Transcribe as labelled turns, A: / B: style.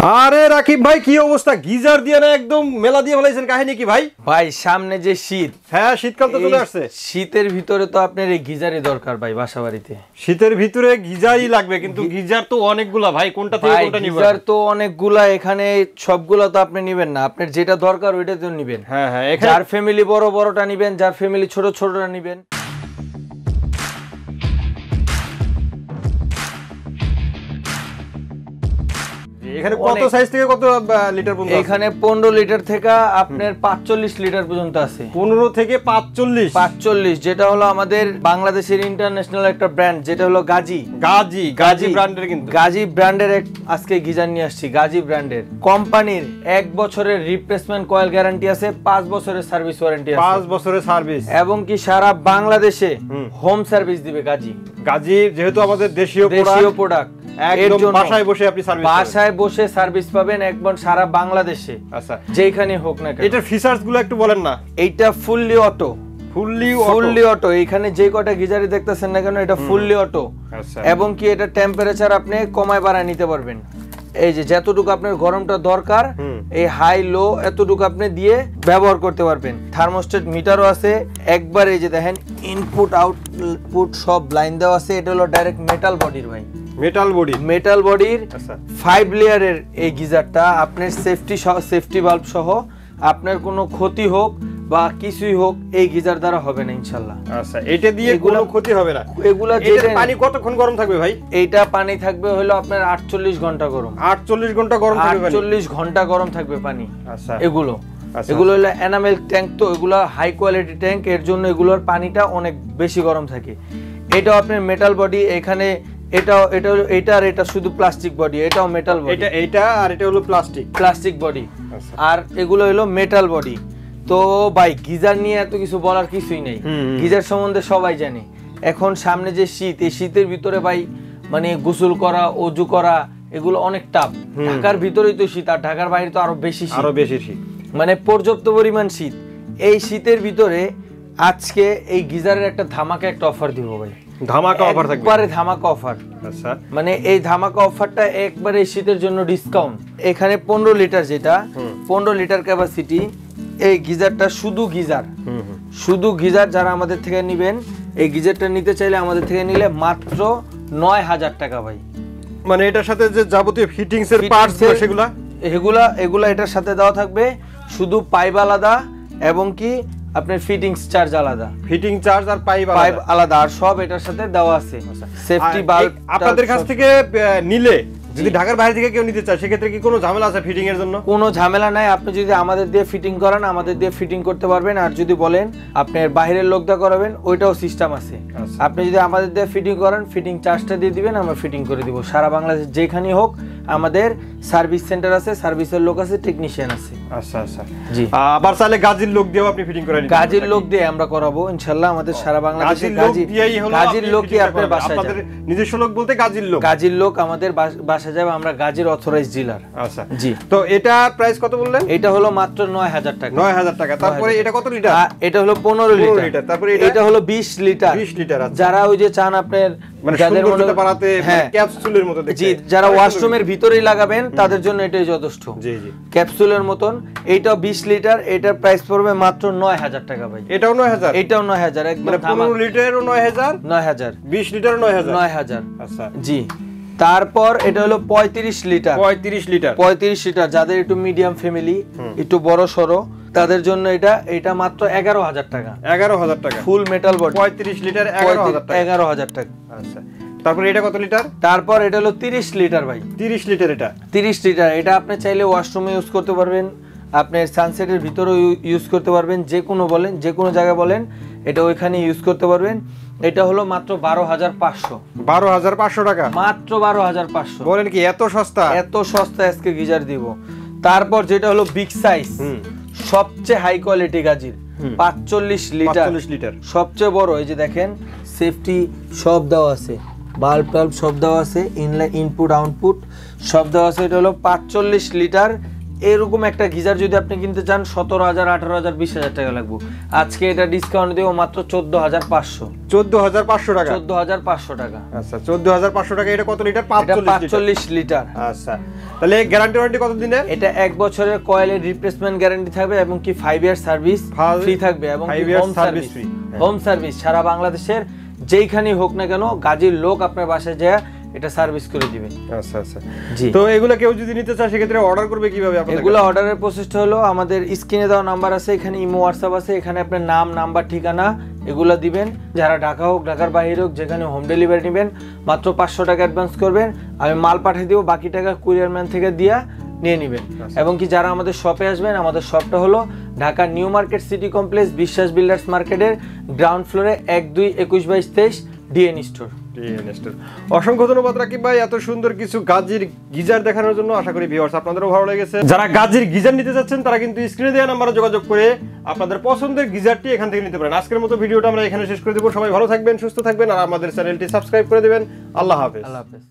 A: আরে রাকিব ভাই কি অবস্থা? গিজার দিয়ে না একদম মেলা দিয়ে ফেলাইছেন, কাহিনী কি ভাই?
B: ভাই সামনে যে শীত,
A: হ্যাঁ শীতকাল তো চলে আসছে।
B: শীতের ভিতরে তো আপনার এই গিজারই দরকার ভাই বাসা বাড়িতে।
A: শীতের ভিতরে গিজারই লাগবে, কিন্তু গিজার তো অনেকগুলা ভাই, কোনটা থেকে কোনটা নিবেন?
B: গিজার তো অনেকগুলা, এখানে সবগুলা তো আপনি নেবেন না, আপনার যেটা দরকার ওইটা তো নেবেন।
A: হ্যাঁ হ্যাঁ,
B: যার ফ্যামিলি বড় বড়টা নেবেন, যার ফ্যামিলি ছোট ছোটটা নেবেন।
A: এখানে কত সাইজ থেকে কত লিটার পর্যন্ত?
B: এখানে 15 লিটার থেকে আপনার 45 লিটার পর্যন্ত আছে।
A: 15 থেকে 45,
B: যেটা হলো আমাদের বাংলাদেশের ইন্টারন্যাশনাল একটা ব্র্যান্ড, যেটা হলো গাজী
A: ব্র্যান্ডের। কিন্তু
B: গাজী ব্র্যান্ডের আজকে গিজার নিয়ে আসছি। গাজী ব্র্যান্ডের কোম্পানির 1 বছরের রিপ্লেসমেন্ট কয়েল গ্যারান্টি আছে, 5 বছরের সার্ভিস ওয়ারেন্টি আছে,
A: 5 বছরের সার্ভিস,
B: এবং কি সারা বাংলাদেশে হোম সার্ভিস দিবে গাজী
A: যেহেতু আমাদের দেশীয়
B: প্রোডাক্ট।
A: একদম বাসায় বসে আপনি
B: সার্ভিস পাবেন একবার সারা বাংলাদেশে। আচ্ছা, যেখানে হোক না কেন।
A: এটার ফিচারস গুলো একটু বলেন না।
B: এইটা ফুললি অটো। এখানে যে কয়টা গিজারি দেখতেছেন না কেন, এটা ফুললি অটো। আচ্ছা, এবং কি এটা টেম্পারেচার আপনি কমায় বাড়ায় নিতে পারবেন। এই যে যতটুকু আপনার গরমটা দরকার, এই হাই লো এতটুকু আপনি দিয়ে ব্যবহার করতে পারবেন। থার্মোস্টেট মিটারও আছে একবার। এই যে দেখেন ইনপুট আউটপুট সব লাইন দেওয়া আছে। এটা হলো ডাইরেক্ট মেটাল বডির ভাই, মেটাল বডির 5 লেয়ারের এই গিজারটা। আপনার সেফটি বাল্ব সহ আপনার কোনো ক্ষতি হোক বা কিছুই হোক এই গিজার দ্বারা হবে না ইনশাআল্লাহ।
A: আচ্ছা, এটা দিয়ে কোনো ক্ষতি হবে না।
B: এগুলা
A: পানি কতক্ষণ গরম থাকবে ভাই?
B: এইটা পানি থাকবে হলো আপনার 48 ঘন্টা গরম।
A: 48 ঘন্টা গরম থাকবে পানি?
B: 48 ঘন্টা গরম থাকবে পানি। আচ্ছা, এগুলো হলো এনামেল ট্যাঙ্ক, তো এগুলো হাই কোয়ালিটি ট্যাঙ্ক, এর জন্য এগুলোর পানিটা অনেক বেশি গরম থাকে। এটাও আপনার মেটাল বডি। এখানে এটা শুধু প্লাস্টিক বডি, এটাও মেটাল বডি।
A: এটা আর এটা হলো
B: প্লাস্টিক বডি, আর এগুলো হলো মেটাল বডি। তো ভাই গিজার নিয়ে এত কিছু বলার কিছুই নেই। গিজার সম্বন্ধে সবাই জানে। এখন সামনে যে শীত, এই শীতের ভিতরে ভাই মানে গোসল করা, অজু করা এগুলো অনেক টাফ। ঢাকার ভিতরেই তো শীত, আর ঢাকার বাইরে তো আরো বেশি শীত, মানে পর্যাপ্ত পরিমাণ শীত। এই শীতের ভিতরে আজকে এই গিজারের একটা ধামাকা একটা অফার দিব ভাই। ধামাকা অফার। আচ্ছা, মানে এই ধামাকা অফারটা একবারে শীতের জন্য ডিসকাউন্ট। এখানে 15 লিটার, যেটা 15 লিটার ক্যাপাসিটি এই গিজারটা, শুধু গিজার যারা আমাদের থেকে নেবেন, এই গিজারটা নিতে চাইলে আমাদের থেকে নিলে মাত্র 9000 টাকা ভাই।
A: মানে এটার সাথে যে যাবতীয় ফিটিংস এর পার্টস
B: এগুলা এটার সাথে দেওয়া থাকবে, শুধু পাইপ আলাদা এবং কি আপনার ফিটিংস চার্জ আলাদা।
A: ফিটিং চার্জ আর পাইপ
B: আলাদা, আর সব এটার সাথে দেওয়া আছে। সেফটি বাল্ব
A: আপনাদের কাছ থেকে নিলে, যদি ঢাকার বাইরে থেকে কেউ নিতে চায় সেক্ষেত্রে কি কোনো ঝামেলা আছে ফিটিং এর জন্য?
B: কোনো ঝামেলা নাই। আপনি যদি আমাদের দিয়ে ফিটিং করান, আমাদের দিয়ে ফিটিং করতে পারবেন। আর যদি বলেন আপনার বাইরের লোক দিয়ে করাবেন, ওইটাও সিস্টেম আছে। আপনি যদি আমাদের দিয়ে ফিটিং করান, ফিটিং চার্জটা দিয়ে দিবেন, আমরা ফিটিং করে দিব। সারা বাংলাদেশ যেখানেই হোক আমাদের সার্ভিস সেন্টার আছে, সার্ভিসের লোক আছে, টেকনিশিয়ান আছে।
A: আচ্ছা আচ্ছা, জি। আবার চাইলে গাজীর লোক দিয়েও আপনি ফিটিং করে নিতে পারবেন।
B: গাজীর লোক দিয়ে আমরা করাবো ইনশাআল্লাহ। আমাদের সারা বাংলাদেশে গাজীর লোকই আপনার বাসায় যাবে।
A: নিজস্ব লোক বলতে গাজীর লোক
B: আমাদের বাসায় যাবে। আমরা গাজীর অথরাইজড ডিলার।
A: আচ্ছা, জি। তো এটা প্রাইস কত বললেন?
B: এটা হলো মাত্র 9000 টাকা।
A: 9000 টাকা। তারপরে এটা কত লিটার?
B: এটা হলো 15 লিটার।
A: তারপরে
B: এটা হলো 20 লিটার।
A: 20 লিটার। আচ্ছা,
B: যারা ওই যে চান আপনার
A: মানে যাদের মধ্যে বানাতে ক্যাপসুলের মতো দেখতে,
B: জি, যারা ওয়াশরুমের ভিতরেই লাগাবেন তাদের জন্য এটাই যথেষ্ট।
A: জি জি,
B: ক্যাপসুলের মতন। এইটাও 20 লিটার। এটার প্রাইস পড়বে মাত্র 9000 টাকা ভাই।
A: এটাও 9000?
B: এটাও 9000 একদম।
A: 15 লিটারও 9000,
B: 20
A: লিটারও
B: 9000।
A: আচ্ছা,
B: জি। তারপর এটা হলো 35 লিটার।
A: 35
B: লিটার যাদের একটু মিডিয়াম ফ্যামিলি, একটু বড় সরো, তাদের জন্য এটা মাত্র 11000 টাকা।
A: 11000 টাকা
B: ফুল মেটাল বডি।
A: 35 লিটার 11000 টাকা।
B: 11000 টাকা।
A: আচ্ছা, তারপরে এটা কত লিটার?
B: তারপর এটা হলো 30 লিটার ভাই।
A: 30 লিটার। এটা
B: 30 লিটার। এটা আপনি চাইলে ওয়াশরুমে ইউজ করতে পারবেন, আপনি সানসেটের ভিতরেও ইউজ করতে পারবেন, যে কোনো জায়গায় বলেন এটা ওইখানে ইউজ করতে পারবেন। এটা হলো মাত্র 12500।
A: 12500 টাকা
B: মাত্র। 12500
A: বলেন কি? এত সস্তা?
B: এত সস্তা আজকে গিজার দিব। তারপর যেটা হলো বিগ সাইজ, সবচেয়ে হাই কোয়ালিটি গাজীর 45 লিটার। সবচেয়ে বড়। এই যে দেখেন সেফটি সব দেওয়া আছে, বাল্ব টাল্ব সব দেওয়া আছে, ইনপুট আউটপুট সব দেওয়া আছে। এটা হলো 45 লিটার এরকম একটা গিজার যদি আপনি কিনতে চান 17,000, 18,000, 20,000 টাকা লাগবে। আজকে এটা ডিসকাউন্ট দেবো মাত্র 14,500।
A: 14,500 টাকা।
B: 14,500 টাকা।
A: আচ্ছা 14,500 টাকা। এটা কত লিটার?
B: 45 লিটার।
A: আচ্ছা তাহলে গ্যারান্টি ওয়ারেন্টি কত দিনের?
B: এটা 1 বছরের কয়েলের রিপ্লেসমেন্ট গ্যারান্টি থাকবে এবং কি 5 ইয়ার সার্ভিস ফ্রি থাকবে এবং home service free. Home service সারা বাংলাদেশের যেইখানেই হোক না কেন গাজীর লোক আপনার বাসায় যায় এটা সার্ভিস করে দিবে।
A: আচ্ছা আচ্ছা জি। তো এগুলো কেউ যদি নিতে চায় সেক্ষেত্রে অর্ডার করবে কিভাবে আপনাদের?
B: এগুলো অর্ডারের প্রসেসটা হলো আমাদের স্ক্রিনে দেওয়া নাম্বার আছে, এখানে ইমো হোয়াটসঅ্যাপ আছে, এখানে আপনার নাম, নাম্বার, ঠিকানা এগুলো দিবেন। যারা ঢাকা হোক, ঢাকার বাইরে হোক, যেখানে হোম ডেলিভারি নেবেন মাত্র 500 টাকা অ্যাডভান্স করবেন, আমি মাল পাঠিয়ে দেবো, বাকি টাকা কুরিয়ার ম্যান থেকে দিয়া নিয়ে নেবেন। এবং কি যারা আমাদের শপে আসবেন, আমাদের শপটা হলো Dhaka new market city complex বিশ্বাস বিল্ডার্স মার্কেটের গ্রাউন্ড ফ্লোরে 1-2-21-22-23 ডিএন স্টোর।
A: অসংখ্য ধন্যবাদ রাকিব ভাই এত সুন্দর কিছু গাজীর গিজার দেখানোর জন্য। আশা করি ভিউয়ার্স আপনাদেরও ভালো লেগেছে। যারা গাজীর গিজার নিতে যাচ্ছেন তারা কিন্তু স্ক্রিনে দেওয়া নাম্বারে যোগাযোগ করে আপনাদের পছন্দের গিজারটি এখান থেকে নিতে পারেন। আজকের মতো ভিডিওটা আমরা এখানে শেষ করে দেবো। সবাই ভালো থাকবেন, সুস্থ থাকবেন আর আমাদের চ্যানেলটি সাবস্ক্রাইব করে দেবেন। আল্লাহ হাফেজ।
B: আল্লাহ হাফেজ।